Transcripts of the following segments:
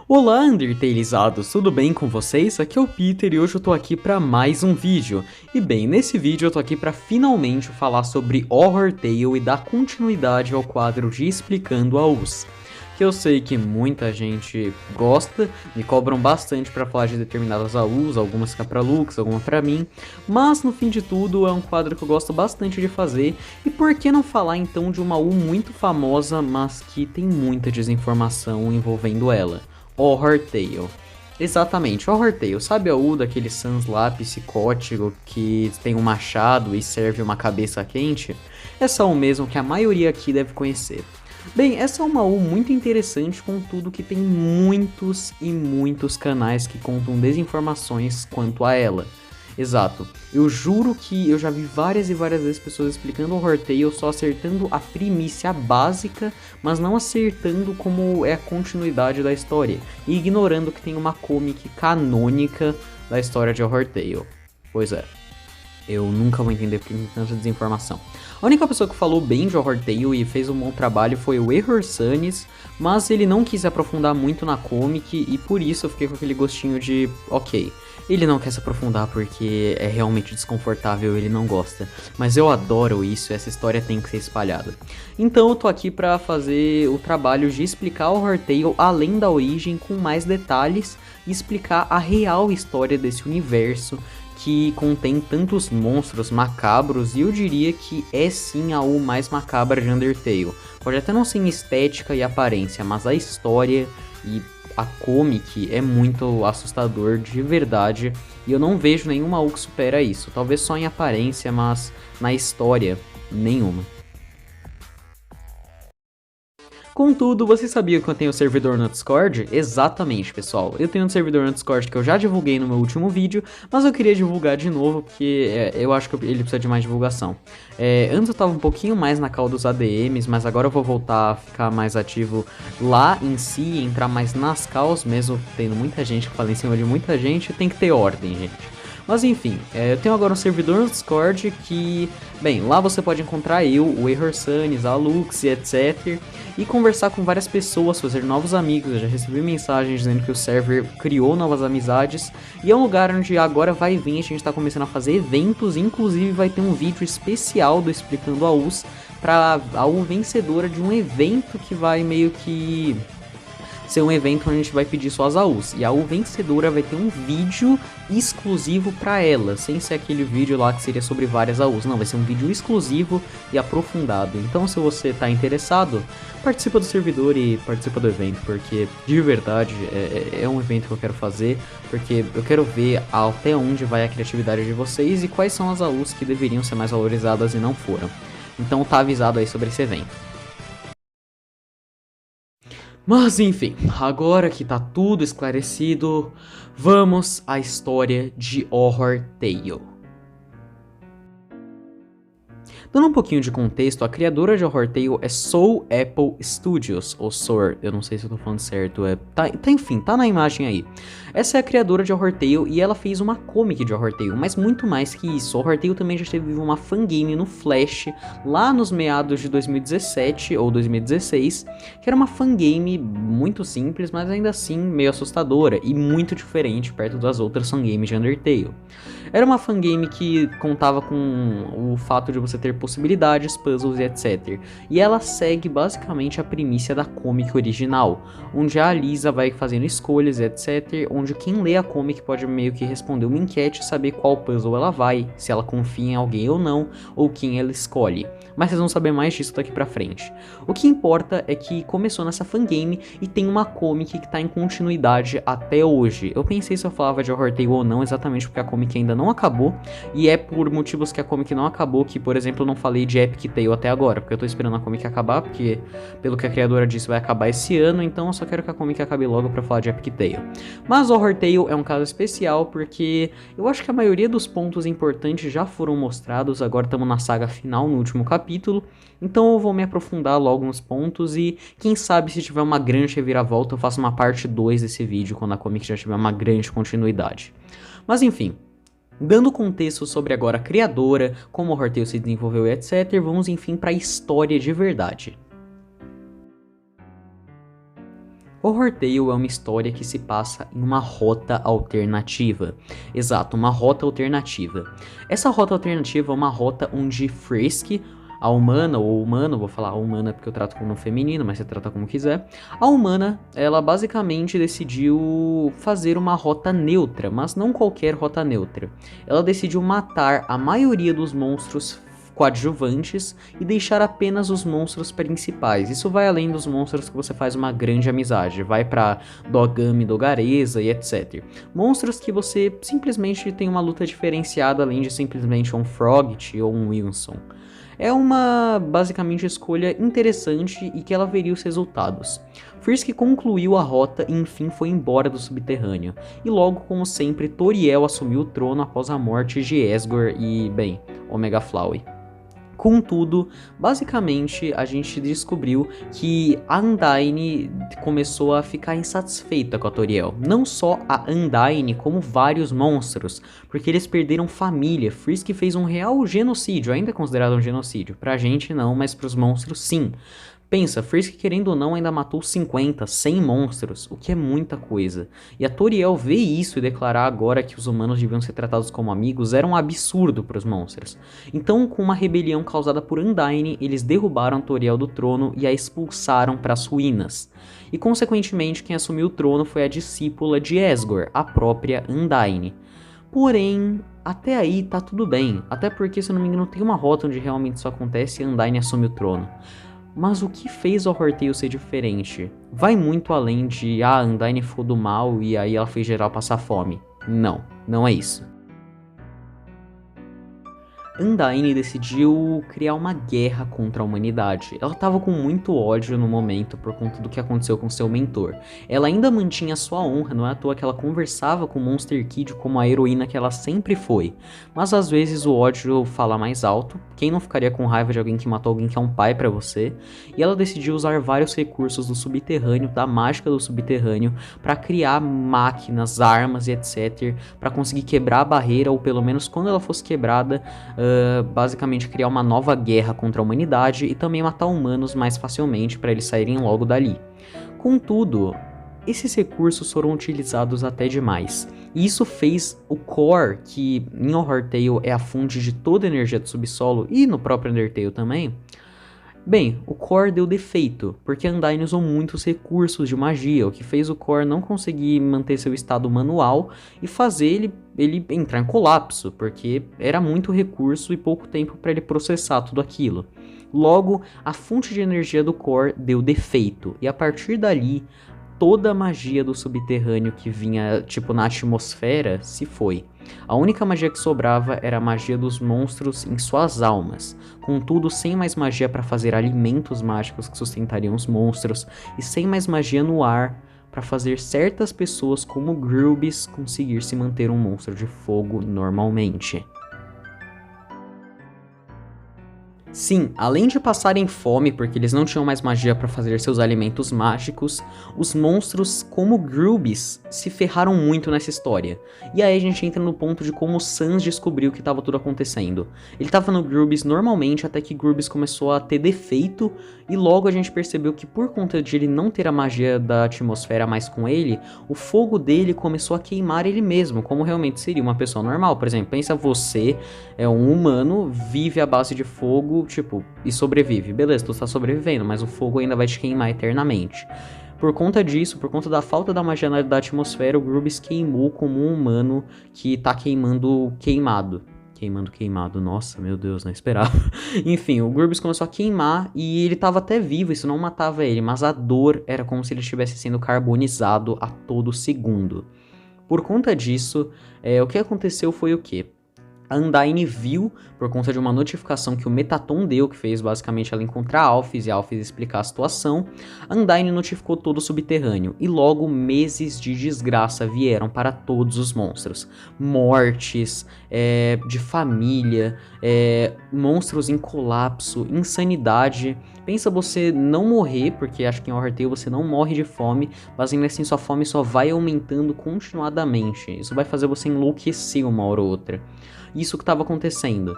Olá, Undertalizados, tudo bem com vocês? Aqui é o Peter e hoje eu tô aqui pra mais um vídeo. E bem, nesse vídeo eu tô aqui pra finalmente falar sobre Horror Tale e dar continuidade ao quadro de Explicando a US. Que eu sei que muita gente gosta, me cobram bastante pra falar de determinadas AUs, algumas ficar pra Lux, alguma pra mim, mas no fim de tudo é um quadro que eu gosto bastante de fazer, e por que não falar então de uma AU muito famosa, mas que tem muita desinformação envolvendo ela? Horror Tale. Exatamente, Horror Tale. Sabe a U daquele Sans lá psicótico que tem um machado e serve uma cabeça quente? Essa é o mesmo que a maioria aqui deve conhecer. Bem, essa é uma U muito interessante, contudo que tem muitos e muitos canais que contam desinformações quanto a ela. Exato, eu juro que eu já vi várias e várias vezes pessoas explicando o Horror Tale só acertando a primícia básica, mas não acertando como é a continuidade da história, e ignorando que tem uma comic canônica da história de Horror Tale. Pois é. Eu nunca vou entender porque tem tanta desinformação. A única pessoa que falou bem de Horror Tale e fez um bom trabalho foi o Error Sunnis, mas ele não quis se aprofundar muito na comic e por isso eu fiquei com aquele gostinho de, ok, ele não quer se aprofundar porque é realmente desconfortável, ele não gosta. Mas eu adoro isso, essa história tem que ser espalhada. Então eu tô aqui pra fazer o trabalho de explicar o Horror Tale além da origem com mais detalhes e explicar a real história desse universo que contém tantos monstros macabros, e eu diria que é sim a U mais macabra de Undertale. Pode até não ser em estética e aparência, mas a história e a comic é muito assustador de verdade, e eu não vejo nenhuma U que supera isso. Talvez só em aparência, mas na história, nenhuma. Contudo, você sabia que eu tenho um servidor no Discord? Exatamente, pessoal. Eu tenho um servidor no Discord que eu já divulguei no meu último vídeo, mas eu queria divulgar de novo porque eu acho que ele precisa de mais divulgação. Antes eu tava um pouquinho mais na call dos ADMs, mas agora eu vou voltar a ficar mais ativo lá em si, entrar mais nas calls, mesmo tendo muita gente que fala em cima de muita gente, tem que ter ordem, gente. Mas enfim, eu tenho agora um servidor no Discord que, bem, lá você pode encontrar eu, o Error Sunnis, a Lux e etc. E conversar com várias pessoas, fazer novos amigos. Eu já recebi mensagens dizendo que o server criou novas amizades. E é um lugar onde agora vai vir, a gente tá começando a fazer eventos. Inclusive vai ter um vídeo especial do Explicando a US para a U vencedora de um evento que vai meio que ser um evento onde a gente vai pedir só as AUs. E a AU vencedora vai ter um vídeo exclusivo pra ela, sem ser aquele vídeo lá que seria sobre várias AUs. Não, vai ser um vídeo exclusivo e aprofundado. Então se você tá interessado, participa do servidor e participa do evento, porque de verdade é um evento que eu quero fazer, porque eu quero ver até onde vai a criatividade de vocês e quais são as AUs que deveriam ser mais valorizadas e não foram. Então tá avisado aí sobre esse evento. Mas enfim, agora que tá tudo esclarecido, vamos à história de Horror Tale. Dando um pouquinho de contexto, a criadora de Horror Tale é Soul Apple Studios, ou SOR, eu não sei se eu tô falando certo, enfim, tá na imagem aí. Essa é a criadora de Horror Tale e ela fez uma comic de Horror Tale, mas muito mais que isso. Horror Tale também já teve uma fangame no Flash, lá nos meados de 2017 ou 2016, que era uma fangame muito simples, mas ainda assim meio assustadora e muito diferente perto das outras fangames de Undertale. Era uma fangame que contava com o fato de você ter possibilidades, puzzles e etc. E ela segue basicamente a primícia da comic original, onde a Lisa vai fazendo escolhas e etc. Onde quem lê a comic pode meio que responder uma enquete e saber qual puzzle ela vai, se ela confia em alguém ou não, ou quem ela escolhe. Mas vocês vão saber mais disso daqui pra frente. O que importa é que começou nessa fangame e tem uma comic que tá em continuidade até hoje. Eu pensei se eu falava de Horror Tale ou não, exatamente porque a comic ainda não acabou, e é por motivos que a comic não acabou que, por exemplo, eu não falei de Epic Tale até agora, porque eu tô esperando a comic acabar, porque pelo que a criadora disse vai acabar esse ano, então eu só quero que a comic acabe logo pra falar de Epic Tale. Mas Horror Tale é um caso especial porque eu acho que a maioria dos pontos importantes já foram mostrados, agora estamos na saga final, no último capítulo, então eu vou me aprofundar logo nos pontos e quem sabe se tiver uma grande reviravolta eu faço uma parte 2 desse vídeo quando a comic já tiver uma grande continuidade. Mas enfim, dando contexto sobre agora a criadora, como o Horror Tale se desenvolveu e etc, vamos enfim para a história de verdade. Horror Tale é uma história que se passa em uma rota alternativa. Exato, uma rota alternativa. Essa rota alternativa é uma rota onde Frisk, a humana, ou humano, vou falar a humana porque eu trato como feminino, mas você trata como quiser. A humana, ela basicamente decidiu fazer uma rota neutra, mas não qualquer rota neutra. Ela decidiu matar a maioria dos monstros coadjuvantes e deixar apenas os monstros principais. Isso vai além dos monstros que você faz uma grande amizade, vai pra Dogami, Dogareza e etc. Monstros que você simplesmente tem uma luta diferenciada além de simplesmente um Froggit ou um Wilson. É uma, basicamente, escolha interessante e que ela veria os resultados. Frisk concluiu a rota e enfim foi embora do subterrâneo. E logo, como sempre, Toriel assumiu o trono após a morte de Asgore e, bem, Omega Flowey. Contudo, basicamente, a gente descobriu que a Undyne começou a ficar insatisfeita com a Toriel. Não só a Undyne, como vários monstros, porque eles perderam família. Frisk fez um real genocídio, ainda é considerado um genocídio. Pra gente não, mas pros monstros sim. Pensa, Frisk querendo ou não ainda matou 50, 100 monstros, o que é muita coisa. E a Toriel ver isso e declarar agora que os humanos deviam ser tratados como amigos era um absurdo para os monstros. Então, com uma rebelião causada por Undyne, eles derrubaram a Toriel do trono e a expulsaram para as ruínas. E consequentemente, quem assumiu o trono foi a discípula de Asgore, a própria Undyne. Porém, até aí tá tudo bem, até porque, se eu não me engano, tem uma rota onde realmente isso acontece e Undyne assume o trono. Mas o que fez o Horror Tale ser diferente? Vai muito além de, a Undyne ficou do mal e aí ela fez geral passar fome. Não, não é isso. Undyne decidiu criar uma guerra contra a humanidade. Ela estava com muito ódio no momento por conta do que aconteceu com seu mentor. Ela ainda mantinha sua honra, não é à toa que ela conversava com Monster Kid como a heroína que ela sempre foi. Mas às vezes o ódio fala mais alto. Quem não ficaria com raiva de alguém que matou alguém que é um pai pra você? E ela decidiu usar vários recursos do subterrâneo, da mágica do subterrâneo, para criar máquinas, armas e etc. para conseguir quebrar a barreira, ou pelo menos quando ela fosse quebrada, basicamente criar uma nova guerra contra a humanidade e também matar humanos mais facilmente para eles saírem logo dali. Contudo, esses recursos foram utilizados até demais, e isso fez o core, que em Horror Tale é a fonte de toda a energia do subsolo, e no próprio Undertale também. Bem, o core deu defeito, porque a Undyne usou muitos recursos de magia, o que fez o core não conseguir manter seu estado manual e fazer ele entrar em colapso, porque era muito recurso e pouco tempo para ele processar tudo aquilo. Logo, a fonte de energia do core deu defeito, e a partir dali, toda a magia do subterrâneo que vinha, tipo, na atmosfera, se foi. A única magia que sobrava era a magia dos monstros em suas almas. Contudo, sem mais magia para fazer alimentos mágicos que sustentariam os monstros, e sem mais magia no ar para fazer certas pessoas como Grubis conseguir se manter um monstro de fogo normalmente. Sim, além de passarem fome porque eles não tinham mais magia para fazer seus alimentos mágicos, os monstros como Grubis se ferraram muito nessa história. E aí a gente entra no ponto de como o Sans descobriu que estava tudo acontecendo. Ele estava no Grubis normalmente até que Grubis começou a ter defeito, e logo a gente percebeu que por conta de ele não ter a magia da atmosfera mais com ele, o fogo dele começou a queimar ele mesmo, como realmente seria uma pessoa normal. Por exemplo, pensa você, é um humano, vive à base de fogo, tipo, e sobrevive. Beleza, tu tá sobrevivendo, mas o fogo ainda vai te queimar eternamente. Por conta disso, por conta da falta da magia da atmosfera, o Grubis queimou como um humano que tá queimando queimado. Queimado, nossa, meu Deus, não esperava. Enfim, o Grubis começou a queimar e ele tava até vivo, isso não matava ele, mas a dor era como se ele estivesse sendo carbonizado a todo segundo. Por conta disso, o que aconteceu foi o quê? A Undyne viu, por conta de uma notificação que o Metaton deu, que fez basicamente ela encontrar Alphys e Alphys explicar a situação, a Undyne notificou todo o subterrâneo, e logo meses de desgraça vieram para todos os monstros. Mortes, de família, monstros em colapso, insanidade. Pensa você não morrer, porque acho que em Horror Tale você não morre de fome, mas ainda assim sua fome só vai aumentando continuadamente. Isso vai fazer você enlouquecer uma hora ou outra. Isso que estava acontecendo.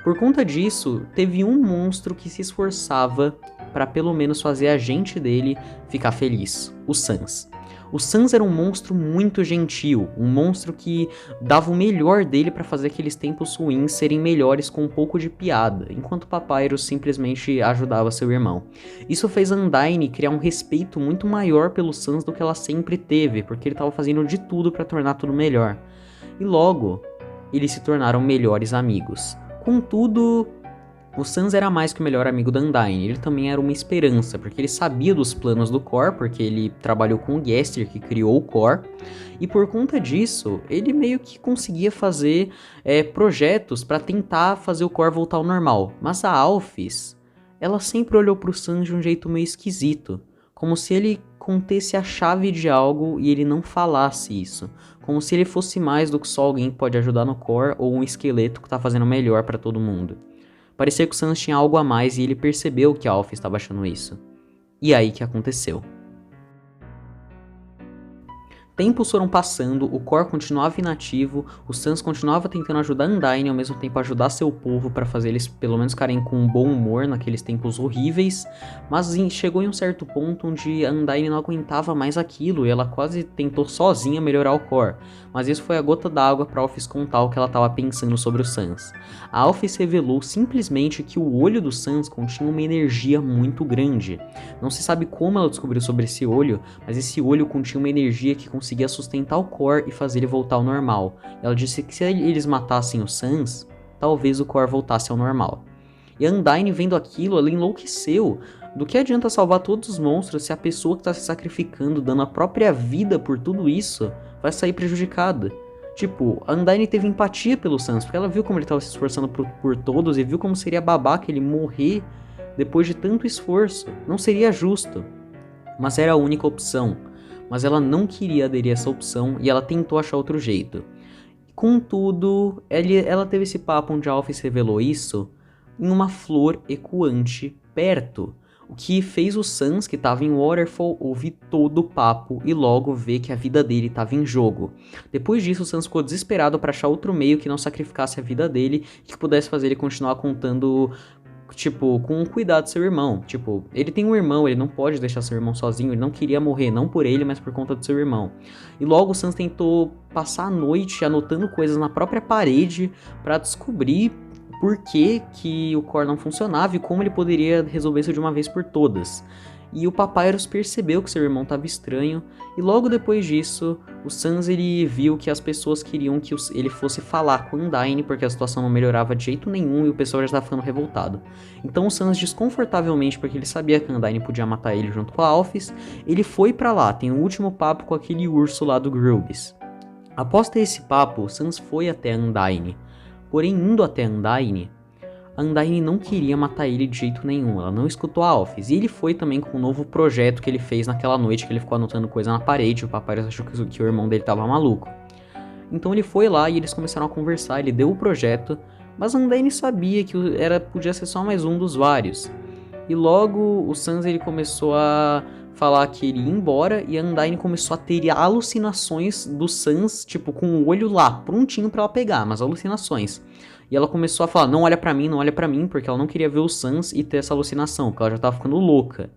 Por conta disso, teve um monstro que se esforçava para pelo menos fazer a gente dele ficar feliz, o Sans. O Sans era um monstro muito gentil, um monstro que dava o melhor dele para fazer aqueles tempos ruins serem melhores com um pouco de piada, enquanto Papyrus simplesmente ajudava seu irmão. Isso fez Undyne criar um respeito muito maior pelo Sans do que ela sempre teve, porque ele estava fazendo de tudo para tornar tudo melhor. E logo, eles se tornaram melhores amigos. Contudo, o Sans era mais que o melhor amigo da Undyne, ele também era uma esperança, porque ele sabia dos planos do Cor, porque ele trabalhou com o Gester, que criou o Cor, e por conta disso, ele meio que conseguia fazer projetos para tentar fazer o Cor voltar ao normal. Mas a Alphys, ela sempre olhou pro Sans de um jeito meio esquisito, como se ele contesse a chave de algo e ele não falasse isso, como se ele fosse mais do que só alguém que pode ajudar no Cor ou um esqueleto que tá fazendo melhor para todo mundo. Parecia que o Sans tinha algo a mais e ele percebeu que a Alphys estava achando isso. E aí que aconteceu. Tempos foram passando, o Cor continuava inativo, o Sans continuava tentando ajudar a Undyne e ao mesmo tempo ajudar seu povo para fazer eles pelo menos ficarem com um bom humor naqueles tempos horríveis, mas chegou em um certo ponto onde a Undyne não aguentava mais aquilo e ela quase tentou sozinha melhorar o Cor, mas isso foi a gota d'água para a Alphys contar o que ela estava pensando sobre o Sans. A Alphys revelou simplesmente que o olho do Sans continha uma energia muito grande. Não se sabe como ela descobriu sobre esse olho, mas esse olho continha uma energia que conseguia sustentar o Cor e fazer ele voltar ao normal. Ela disse que se eles matassem o Sans, talvez o Cor voltasse ao normal. E a Undyne, vendo aquilo, ela enlouqueceu. Do que adianta salvar todos os monstros se a pessoa que está se sacrificando, dando a própria vida por tudo isso, vai sair prejudicada? Tipo, a Undyne teve empatia pelo Sans, porque ela viu como ele estava se esforçando por todos e viu como seria babaca ele morrer depois de tanto esforço. Não seria justo. Mas era a única opção. Mas ela não queria aderir a essa opção e ela tentou achar outro jeito. Contudo, ela teve esse papo onde a Alphys revelou isso em uma flor ecoante perto, o que fez o Sans, que estava em Waterfall, ouvir todo o papo e logo ver que a vida dele estava em jogo. Depois disso, o Sans ficou desesperado para achar outro meio que não sacrificasse a vida dele e que pudesse fazer ele continuar contando, tipo, com o cuidado do seu irmão. Tipo, ele tem um irmão, ele não pode deixar seu irmão sozinho, ele não queria morrer, não por ele, mas por conta do seu irmão. E logo o Sans tentou passar a noite anotando coisas na própria parede para descobrir por que o Cor não funcionava e como ele poderia resolver isso de uma vez por todas. E o Papyrus percebeu que seu irmão estava estranho, e logo depois disso, o Sans ele viu que as pessoas queriam que ele fosse falar com a Undyne, porque a situação não melhorava de jeito nenhum e o pessoal já estava ficando revoltado. Então o Sans, desconfortavelmente, porque ele sabia que a Undyne podia matar ele junto com a Alphys, ele foi pra lá, tem um último papo com aquele urso lá do Grubis. Após ter esse papo, o Sans foi até a Undyne. Porém, indo até a Undyne não queria matar ele de jeito nenhum, ela não escutou a Alphys. E ele foi também com um novo projeto que ele fez naquela noite, que ele ficou anotando coisa na parede, o Papyrus achou que o irmão dele tava maluco. Então ele foi lá e eles começaram a conversar, ele deu o projeto, mas a Undyne sabia que podia ser só mais um dos vários. E logo o Sans ele começou a falar que ele ia embora e a Undyne começou a ter alucinações do Sans, tipo, com o olho lá, prontinho pra ela pegar, mas alucinações. E ela começou a falar, não olha pra mim, porque ela não queria ver o Sans e ter essa alucinação, porque ela já tava ficando louca.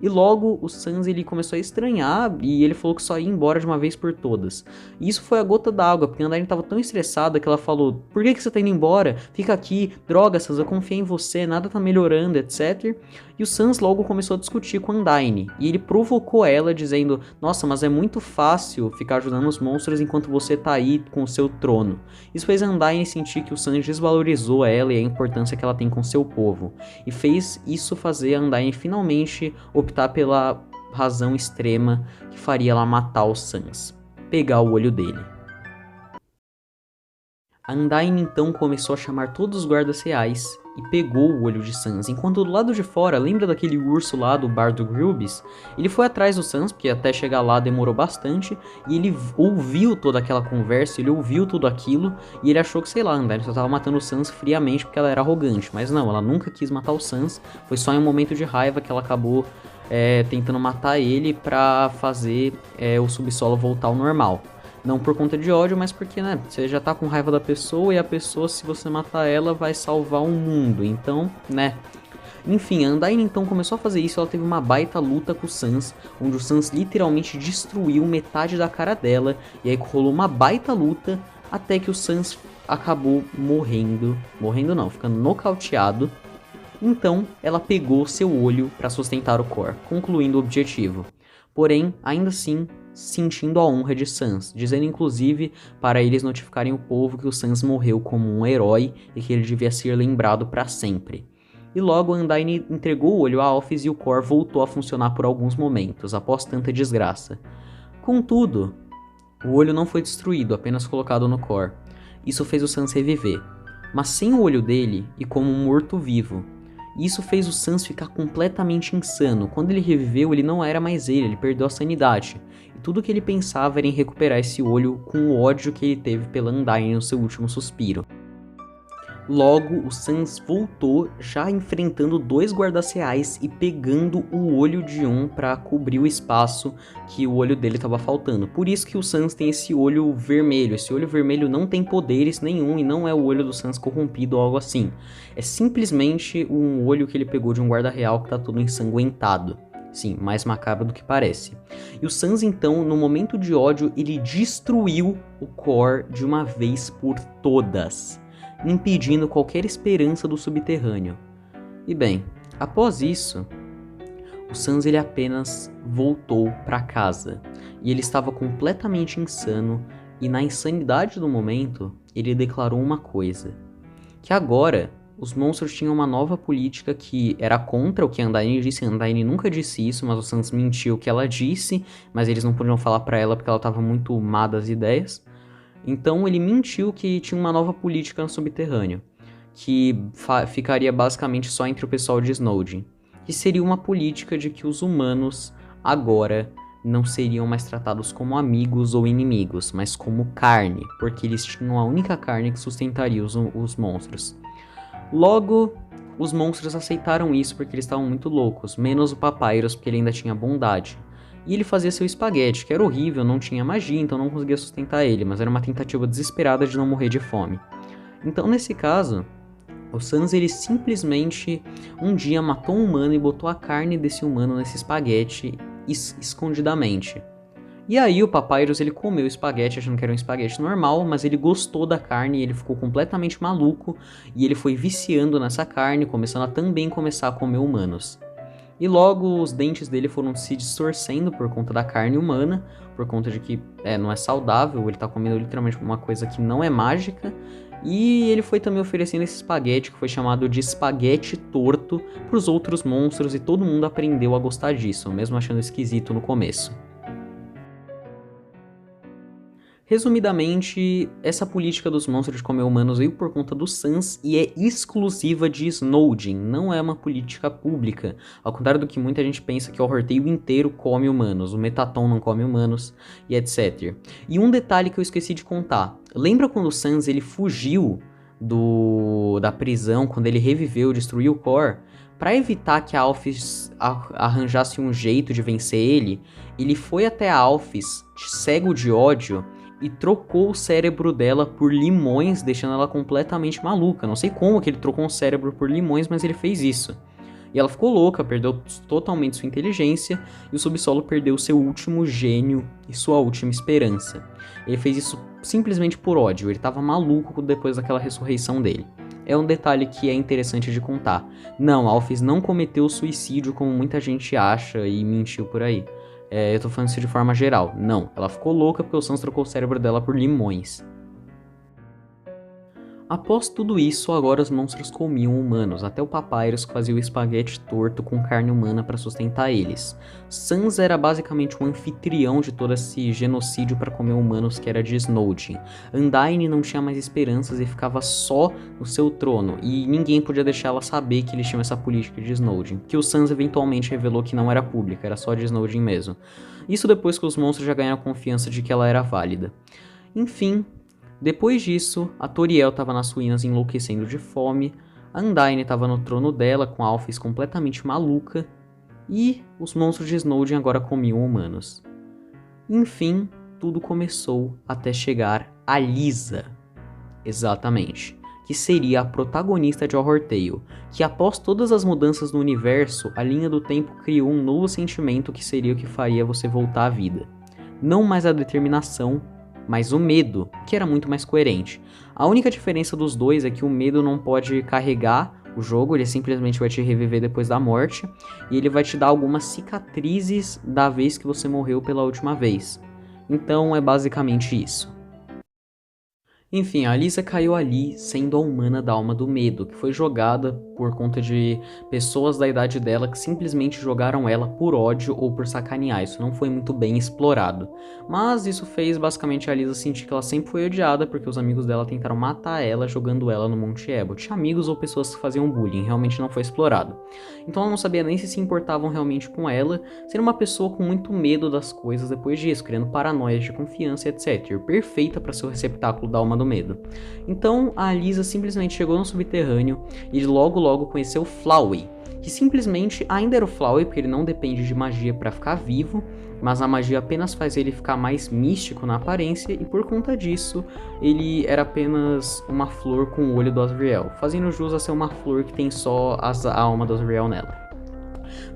E logo o Sans ele começou a estranhar e ele falou que só ia embora de uma vez por todas. E isso foi a gota d'água, porque a Undyne tava tão estressada que ela falou, por que você tá indo embora? Fica aqui, droga Sans, eu confiei em você, nada tá melhorando, etc. E o Sans logo começou a discutir com a Undyne. E ele provocou ela dizendo, nossa, mas é muito fácil ficar ajudando os monstros enquanto você tá aí com o seu trono. Isso fez a Undyne sentir que o Sans desvalorizou ela e a importância que ela tem com seu povo. E fez isso fazer a Undyne finalmente optar pela razão extrema que faria ela matar o Sans, pegar o olho dele. A Undyne então começou a chamar todos os guardas reais e pegou o olho de Sans, enquanto do lado de fora, lembra daquele urso lá do bar do Grubis? Ele foi atrás do Sans, porque até chegar lá demorou bastante, e ele ouviu toda aquela conversa, ele ouviu tudo aquilo, e ele achou que, sei lá, a Undyne só tava matando o Sans friamente porque ela era arrogante, mas não, ela nunca quis matar o Sans, foi só em um momento de raiva que ela acabou tentando matar ele pra fazer o subsolo voltar ao normal. Não por conta de ódio, mas porque, né, você já tá com raiva da pessoa e a pessoa, se você matar ela, vai salvar o mundo. Então, né. Enfim, a Undyne então começou a fazer isso, ela teve uma baita luta com o Sans, onde o Sans literalmente destruiu metade da cara dela, e aí rolou uma baita luta, até que o Sans acabou morrendo não, ficando nocauteado. Então, ela pegou seu olho para sustentar o Core, concluindo o objetivo. Porém, ainda assim, sentindo a honra de Sans, dizendo inclusive para eles notificarem o povo que o Sans morreu como um herói e que ele devia ser lembrado para sempre. E logo Undyne entregou o olho a Alphys e o Core voltou a funcionar por alguns momentos, após tanta desgraça. Contudo, o olho não foi destruído, apenas colocado no Core. Isso fez o Sans reviver, mas sem o olho dele e como um morto-vivo. Isso fez o Sans ficar completamente insano. Quando ele reviveu, ele não era mais ele perdeu a sanidade. E tudo que ele pensava era em recuperar esse olho com o ódio que ele teve pela Undyne no seu último suspiro. Logo, o Sans voltou, já enfrentando 2 guardas reais e pegando o olho de um para cobrir o espaço que o olho dele estava faltando. Por isso que o Sans tem esse olho vermelho. Esse olho vermelho não tem poderes nenhum e não é o olho do Sans corrompido ou algo assim. É simplesmente um olho que ele pegou de um guarda real que tá todo ensanguentado. Sim, mais macabro do que parece. E o Sans então, no momento de ódio, ele destruiu o Core de uma vez por todas, impedindo qualquer esperança do subterrâneo. E bem, após isso, o Sans ele apenas voltou para casa, e ele estava completamente insano, e na insanidade do momento, ele declarou uma coisa, que agora os monstros tinham uma nova política que era contra o que a Undyne disse. A Undyne nunca disse isso, mas o Sans mentiu o que ela disse, mas eles não podiam falar para ela porque ela estava muito má das ideias. Então ele mentiu que tinha uma nova política no subterrâneo, que ficaria basicamente só entre o pessoal de Snowdin, que seria uma política de que os humanos agora não seriam mais tratados como amigos ou inimigos, mas como carne, porque eles tinham a única carne que sustentaria os monstros. Logo, os monstros aceitaram isso porque eles estavam muito loucos, menos o Papyrus porque ele ainda tinha bondade. E ele fazia seu espaguete, que era horrível, não tinha magia, então não conseguia sustentar ele, mas era uma tentativa desesperada de não morrer de fome. Então, nesse caso, o Sans ele simplesmente um dia matou um humano e botou a carne desse humano nesse espaguete escondidamente. E aí o Papyrus ele comeu o espaguete achando que era um espaguete normal, mas ele gostou da carne e ele ficou completamente maluco e ele foi viciando nessa carne, começando a também começar a comer humanos. E logo os dentes dele foram se distorcendo por conta da carne humana, por conta de que não é saudável, ele tá comendo literalmente uma coisa que não é mágica. E ele foi também oferecendo esse espaguete, que foi chamado de espaguete torto, para os outros monstros, e todo mundo aprendeu a gostar disso, mesmo achando esquisito no começo. Resumidamente, essa política dos monstros de comer humanos veio por conta do Sans e é exclusiva de Snowdin, não é uma política pública, ao contrário do que muita gente pensa que o Horrortail inteiro come humanos, o Metaton não come humanos e etc. E um detalhe que eu esqueci de contar, lembra quando o Sans ele fugiu da prisão, quando ele reviveu, destruiu o Core? Para evitar que a Alphys arranjasse um jeito de vencer ele foi até a Alphys, cego de ódio, e trocou o cérebro dela por limões, deixando ela completamente maluca. Não sei como que ele trocou um cérebro por limões, mas ele fez isso. E ela ficou louca, perdeu totalmente sua inteligência, e o Subsolo perdeu seu último gênio e sua última esperança. Ele fez isso simplesmente por ódio, ele estava maluco depois daquela ressurreição dele. É um detalhe que é interessante de contar. Não, Alphys não cometeu suicídio como muita gente acha e mentiu por aí. Eu tô falando isso de forma geral. Não, ela ficou louca porque o Sans trocou o cérebro dela por limões. Após tudo isso, agora os monstros comiam humanos, até o Papyrus que fazia o espaguete torto com carne humana para sustentar eles. Sans era basicamente um anfitrião de todo esse genocídio para comer humanos que era de Snowdin. Undyne não tinha mais esperanças e ficava só no seu trono, e ninguém podia deixar ela saber que eles tinham essa política de Snowdin, que o Sans eventualmente revelou que não era pública, era só de Snowdin mesmo. Isso depois que os monstros já ganharam confiança de que ela era válida. Enfim, depois disso, a Toriel estava nas ruínas enlouquecendo de fome, a Undyne estava no trono dela com a Alphys completamente maluca, e os monstros de Snowdin agora comiam humanos. Enfim, tudo começou até chegar a Lisa. Exatamente. Que seria a protagonista de Horror Tale, que após todas as mudanças no universo, a linha do tempo criou um novo sentimento que seria o que faria você voltar à vida. Não mais a determinação, mas o medo, que era muito mais coerente. A única diferença dos dois é que o medo não pode carregar o jogo, ele simplesmente vai te reviver depois da morte, e ele vai te dar algumas cicatrizes da vez que você morreu pela última vez. Então é basicamente isso. Enfim, a Lisa caiu ali sendo a humana da alma do medo, que foi jogada por conta de pessoas da idade dela que simplesmente jogaram ela por ódio ou por sacanear. Isso não foi muito bem explorado. Mas isso fez basicamente a Lisa sentir que ela sempre foi odiada porque os amigos dela tentaram matar ela jogando ela no Monte Ebott. Amigos ou pessoas que faziam bullying, realmente não foi explorado. Então ela não sabia nem se importavam realmente com ela, sendo uma pessoa com muito medo das coisas depois disso, criando paranoias de confiança, etc. Perfeita para ser o receptáculo da alma do medo. Então a Lisa simplesmente chegou no subterrâneo e logo conheceu Flowey, que simplesmente ainda era o Flowey porque ele não depende de magia para ficar vivo, mas a magia apenas faz ele ficar mais místico na aparência e por conta disso ele era apenas uma flor com o olho do Asriel, fazendo jus a ser uma flor que tem só a alma do Asriel nela.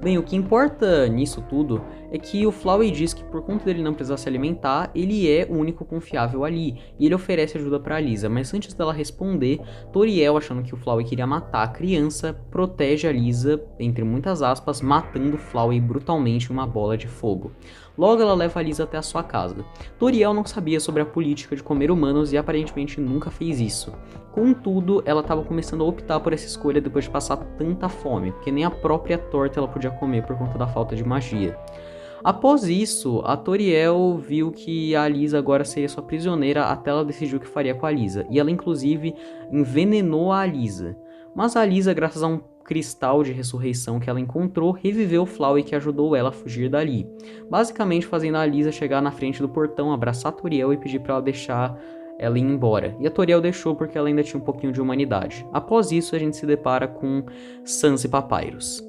Bem, o que importa nisso tudo é que o Flowey diz que por conta dele não precisar se alimentar, ele é o único confiável ali, e ele oferece ajuda pra Lisa, mas antes dela responder, Toriel, achando que o Flowey queria matar a criança, protege a Lisa, entre muitas aspas, matando o Flowey brutalmente em uma bola de fogo. Logo ela leva a Lisa até a sua casa. Toriel não sabia sobre a política de comer humanos e aparentemente nunca fez isso. Contudo, ela estava começando a optar por essa escolha depois de passar tanta fome, porque nem a própria torta ela podia comer por conta da falta de magia. Após isso, a Toriel viu que a Lisa agora seria sua prisioneira até ela decidir o que faria com a Lisa, e ela inclusive envenenou a Lisa. Mas a Lisa, graças a um cristal de ressurreição que ela encontrou, reviveu o Flowey que ajudou ela a fugir dali, basicamente fazendo a Lisa chegar na frente do portão, abraçar a Toriel e pedir para ela deixar ela ir embora. E a Toriel deixou porque ela ainda tinha um pouquinho de humanidade. Após isso, a gente se depara com Sans e Papyrus.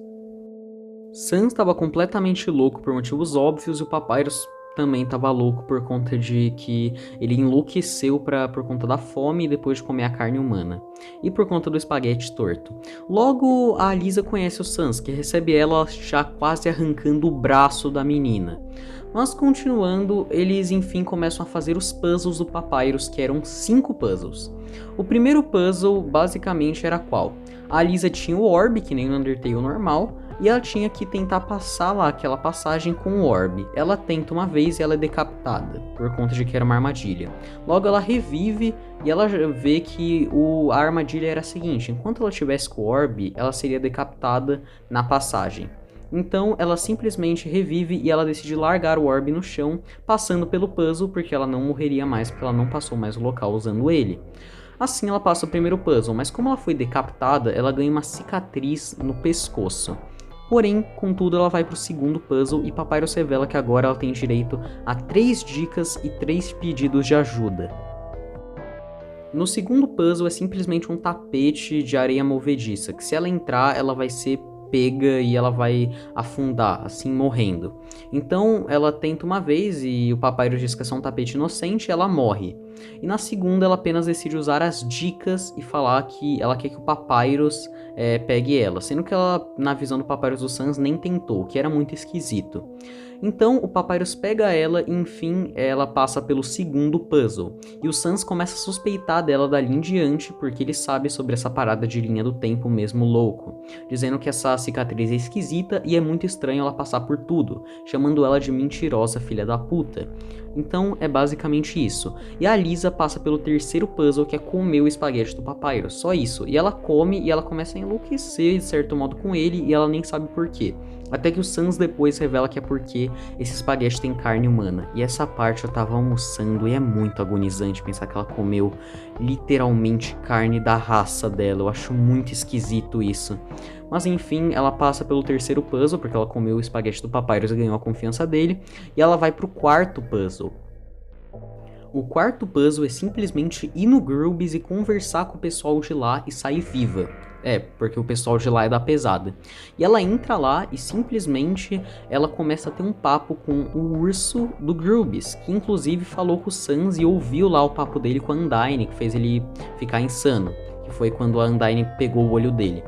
Sans estava completamente louco por motivos óbvios e o Papyrus também estava louco por conta de que ele enlouqueceu por conta da fome e depois de comer a carne humana. E por conta do espaguete torto. Logo, a Lisa conhece o Sans, que recebe ela já quase arrancando o braço da menina. Mas continuando, eles enfim começam a fazer os puzzles do Papyrus, que eram 5 puzzles. O primeiro puzzle basicamente era qual? A Lisa tinha o orb, que nem no Undertale normal, e ela tinha que tentar passar lá aquela passagem com o orb. Ela tenta uma vez e ela é decapitada, por conta de que era uma armadilha. Logo ela revive e ela vê que a armadilha era a seguinte: enquanto ela estivesse com o orb, ela seria decapitada na passagem. Então ela simplesmente revive e ela decide largar o orb no chão, passando pelo puzzle, porque ela não morreria mais, porque ela não passou mais o local usando ele. Assim ela passa o primeiro puzzle, mas como ela foi decapitada, ela ganha uma cicatriz no pescoço. Porém, contudo, ela vai pro segundo puzzle e Papyrus revela que agora ela tem direito a 3 dicas e 3 pedidos de ajuda. No segundo puzzle é simplesmente um tapete de areia movediça, que se ela entrar, ela vai ser pega e ela vai afundar, assim, morrendo. Então, ela tenta uma vez e o Papyrus diz que é só um tapete inocente e ela morre. E na segunda, ela apenas decide usar as dicas e falar que ela quer que o Papyrus pegue ela, sendo que ela, na visão do Papyrus do Sans, nem tentou, que era muito esquisito. Então o Papyrus pega ela e enfim ela passa pelo segundo puzzle. E o Sans começa a suspeitar dela dali em diante porque ele sabe sobre essa parada de linha do tempo mesmo louco. Dizendo que essa cicatriz é esquisita e é muito estranho ela passar por tudo. Chamando ela de mentirosa filha da puta. Então é basicamente isso. E a Lisa passa pelo terceiro puzzle que é comer o espaguete do Papyrus. Só isso. E ela come e ela começa a enlouquecer de certo modo com ele e ela nem sabe por quê. Até que o Sans depois revela que é porque esse espaguete tem carne humana. E essa parte eu tava almoçando e é muito agonizante pensar que ela comeu literalmente carne da raça dela. Eu acho muito esquisito isso. Mas enfim, ela passa pelo terceiro puzzle, porque ela comeu o espaguete do Papyrus e ganhou a confiança dele. E ela vai pro quarto puzzle. O quarto puzzle é simplesmente ir no Grubis e conversar com o pessoal de lá e sair viva. porque o pessoal de lá é da pesada. E ela entra lá e simplesmente ela começa a ter um papo com o urso do Grubis, que inclusive falou com o Sans e ouviu lá o papo dele com a Undyne, que fez ele ficar insano, que foi quando a Undyne pegou o olho dele.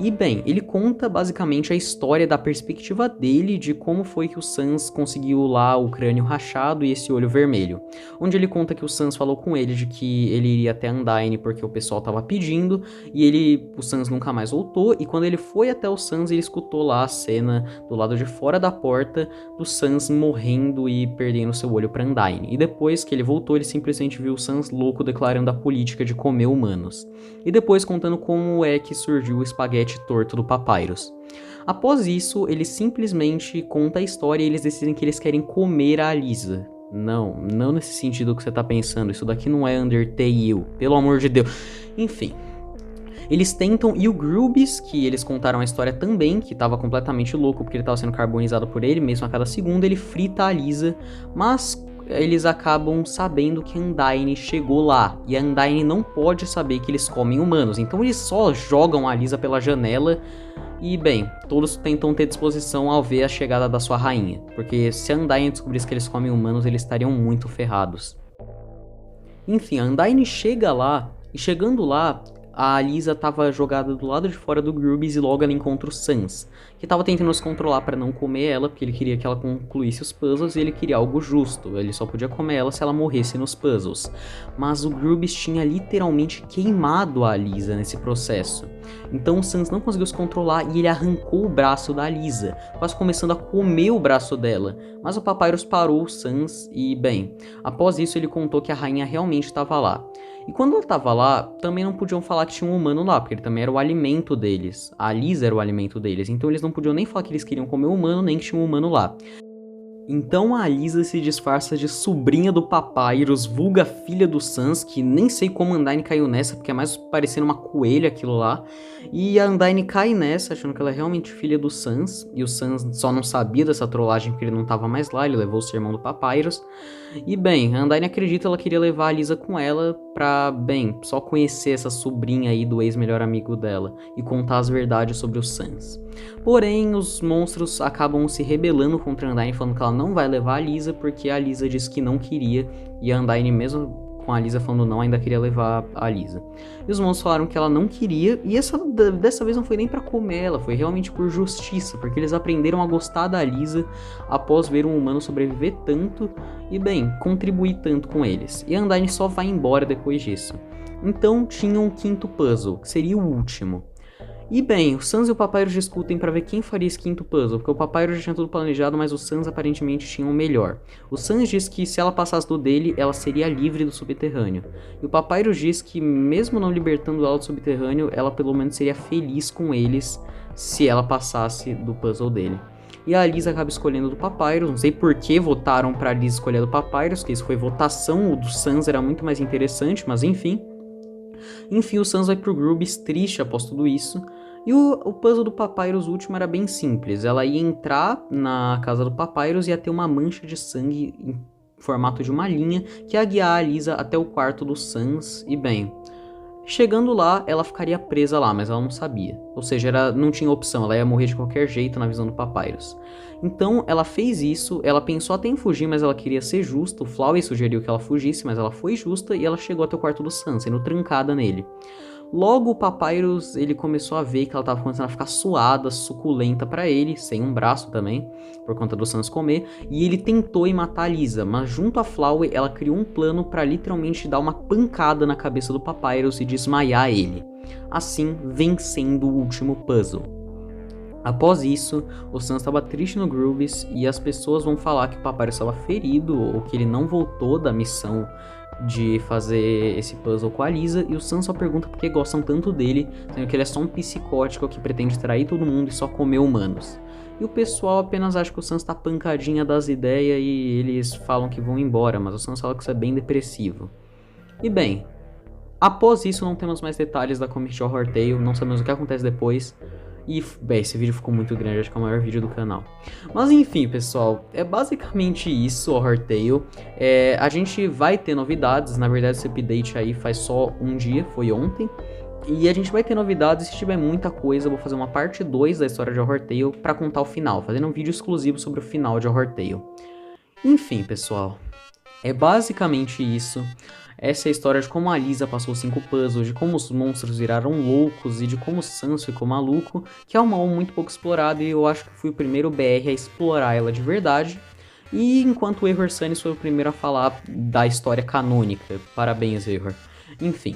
E bem, ele conta basicamente a história da perspectiva dele de como foi que o Sans conseguiu lá o crânio rachado e esse olho vermelho. Onde ele conta que o Sans falou com ele de que ele iria até Undyne porque o pessoal tava pedindo e o Sans nunca mais voltou, e quando ele foi até o Sans ele escutou lá a cena do lado de fora da porta do Sans morrendo e perdendo seu olho pra Undyne. E depois que ele voltou ele simplesmente viu o Sans louco declarando a política de comer humanos. E depois contando como é que surgiu o espaguete torto do Papyrus. Após isso, ele simplesmente conta a história e eles decidem que eles querem comer a Alisa. Não nesse sentido que você tá pensando, isso daqui não é Undertale, pelo amor de Deus. Enfim, eles tentam, e o Grubis, que eles contaram a história também, que tava completamente louco porque ele tava sendo carbonizado por ele, mesmo a cada segundo, ele frita a Alisa, mas eles acabam sabendo que a Undyne chegou lá, e a Undyne não pode saber que eles comem humanos, então eles só jogam a Alisa pela janela, e bem, todos tentam ter disposição ao ver a chegada da sua rainha, porque se a Undyne descobrisse que eles comem humanos, eles estariam muito ferrados. Enfim, a Undyne chega lá, e chegando lá, a Alisa tava jogada do lado de fora do Grubis e logo ela encontra o Sans, que tava tentando se controlar para não comer ela, porque ele queria que ela concluísse os puzzles e ele queria algo justo, ele só podia comer ela se ela morresse nos puzzles. Mas o Grubis tinha literalmente queimado a Alisa nesse processo. Então o Sans não conseguiu se controlar e ele arrancou o braço da Alisa, quase começando a comer o braço dela. Mas o Papyrus parou o Sans e, bem, após isso ele contou que a rainha realmente estava lá. E quando ela estava lá, também não podiam falar que tinha um humano lá, porque ele também era o alimento deles. A Alisa era o alimento deles, então eles não podiam nem falar que eles queriam comer humano, nem que tinha um humano lá. Então a Alisa se disfarça de sobrinha do Papyrus, vulga filha do Sans, que nem sei como a Undyne caiu nessa, porque é mais parecendo uma coelha aquilo lá. E a Undyne cai nessa, achando que ela é realmente filha do Sans, e o Sans só não sabia dessa trollagem porque ele não tava mais lá, ele levou o sermão do Papyrus. E bem, a Undyne acredita que ela queria levar a Alisa com ela pra, bem, só conhecer essa sobrinha aí do ex-melhor amigo dela e contar as verdades sobre o Sans. Porém, os monstros acabam se rebelando contra a Undyne, falando que ela não vai levar a Alisa, porque a Alisa disse que não queria, e a Undyne, mesmo com a Alisa falando não, ainda queria levar a Alisa. E os monstros falaram que ela não queria, e dessa vez não foi nem pra comer ela, foi realmente por justiça, porque eles aprenderam a gostar da Alisa após ver um humano sobreviver tanto e, bem, contribuir tanto com eles. E a Undyne só vai embora depois disso. Então tinha um quinto puzzle, que seria o último. E bem, o Sans e o Papyrus discutem para ver quem faria esse quinto puzzle, porque o Papyrus já tinha tudo planejado, mas o Sans aparentemente tinha o melhor. O Sans diz que se ela passasse do dele, ela seria livre do subterrâneo. E o Papyrus diz que mesmo não libertando ela do subterrâneo, ela pelo menos seria feliz com eles se ela passasse do puzzle dele. E a Alisa acaba escolhendo do Papyrus, não sei por que votaram pra Alisa escolher do Papyrus, que isso foi votação, o do Sans era muito mais interessante, mas enfim. Enfim, o Sans vai pro Grubis triste após tudo isso. E o puzzle do Papyrus último era bem simples. Ela ia entrar na casa do Papyrus e ia ter uma mancha de sangue em formato de uma linha que ia guiar a Alisa até o quarto do Sans. E bem, chegando lá, ela ficaria presa lá, mas ela não sabia. Ou seja, não tinha opção, ela ia morrer de qualquer jeito na visão do Papyrus. Então ela fez isso, ela pensou até em fugir, mas ela queria ser justa. O Flowey sugeriu que ela fugisse, mas ela foi justa e ela chegou até o quarto do Sans, sendo trancada nele. Logo o Papyrus, ele começou a ver que ela estava começando a ficar suada, suculenta pra ele, sem um braço também, por conta do Sans comer, e ele tentou ir matar a Alisa, mas junto a Flowey ela criou um plano pra literalmente dar uma pancada na cabeça do Papyrus e desmaiar ele, assim vencendo o último puzzle. Após isso, o Sans estava triste no Grubis e as pessoas vão falar que o Papyrus estava ferido ou que ele não voltou da missão de fazer esse puzzle com a Alisa, e o Sans só pergunta por que gostam tanto dele, sendo que ele é só um psicótico que pretende trair todo mundo e só comer humanos. E o pessoal apenas acha que o Sans tá pancadinha das ideias e eles falam que vão embora, mas o Sans fala que isso é bem depressivo. E bem, após isso não temos mais detalhes da Comic de Horror Tale, não sabemos o que acontece depois. E, bem, esse vídeo ficou muito grande, acho que é o maior vídeo do canal. Mas enfim, pessoal, é basicamente isso, Horror Tale. A gente vai ter novidades, na verdade esse update aí faz só um dia, foi ontem. E a gente vai ter novidades, se tiver muita coisa, eu vou fazer uma parte 2 da história de Horror Tale pra contar o final, fazendo um vídeo exclusivo sobre o final de Horror Tale. Enfim, pessoal, é basicamente isso. Essa é a história de como a Lisa passou 5 puzzles, de como os monstros viraram loucos e de como o Sans ficou maluco, que é uma alma muito pouco explorada e eu acho que fui o primeiro BR a explorar ela de verdade. E enquanto o Error Sunnis foi o primeiro a falar da história canônica. Parabéns, Error. Enfim.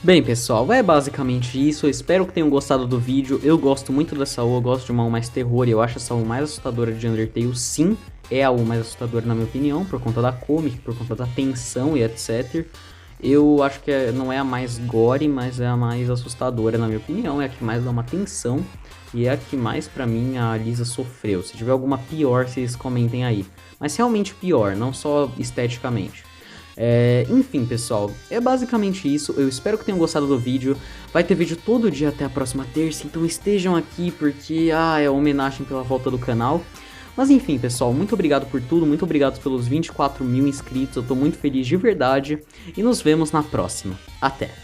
Bem, pessoal, é basicamente isso. Eu espero que tenham gostado do vídeo. Eu gosto muito dessa AU, eu gosto de uma AU mais terror e eu acho essa AU mais assustadora de Undertale, sim. É a AU mais assustadora na minha opinião, por conta da comic, por conta da tensão e etc. Eu acho que não é a mais gore, mas é a mais assustadora na minha opinião. É a que mais dá uma tensão e é a que mais, pra mim, a Lisa sofreu. Se tiver alguma pior, vocês comentem aí. Mas realmente pior, não só esteticamente. Enfim, pessoal, é basicamente isso. Eu espero que tenham gostado do vídeo. Vai ter vídeo todo dia até a próxima terça, então estejam aqui porque, é homenagem pela volta do canal. Mas enfim, pessoal, muito obrigado por tudo, muito obrigado pelos 24 mil inscritos, eu tô muito feliz de verdade. E nos vemos na próxima. Até!